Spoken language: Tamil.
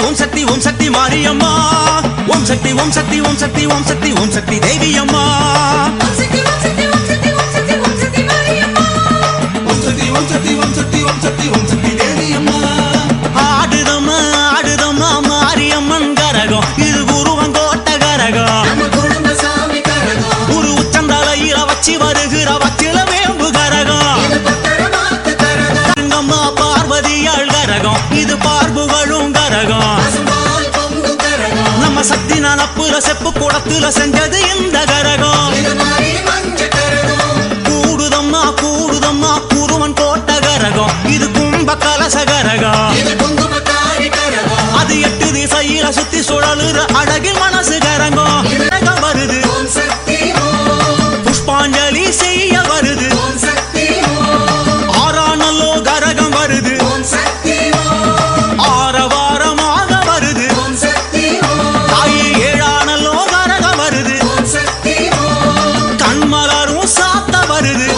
ஓம் சக்தி ஓம் சக்தி மாரியம்மா ஓம் சக்தி ஓம் சக்தி ஓம் சக்தி ஓம் சக்தி ஓம் சக்தி தேவி அம்மா ஓம் சக்தி ஓம் சக்தி ஓம் சக்தி ஓம் சக்தி ஓம் சக்தி மாரியம்மா ஓம் சக்தி ஓம் சக்தி ஓம் சக்தி ஓம் சக்தி ஓம் சக்தி தேவி அம்மா ஆடுதம்மா ஆடுதம்மா மாரியம்மன் கரகம் இது குருவங்கோட்ட கரகம் நம்ம குடும்ப சாமி கரகம் குரு உச்சந்தலையில வச்சி வருகிற வச்சில வேம்பு கரகம் இது பத்தரமாத்து கரகம் அம்மா பார்வதியாள் கரகம் இது பார்புகளும் கரகம் நம்ம சக்தி நனப்புல செப்பு குடத்துல செஞ்சது இந்த கரகம் கூடுதம்மா கூடுதம்மா குருவன் கோட்ட கரகம் இது கும்ப கலச கரகம் அது 8 திசையில சுத்தி சுழலுற அழகில் மனசு கரகம் வருது புஷ்பாஞ்சலி செய்ய வருது ஆறானல்லோ கரகம் வருது ஆரவாரமாக வருது தாயி ஏழானல்லோ கரகம் வருது கண்மலரும் சாத்த வருது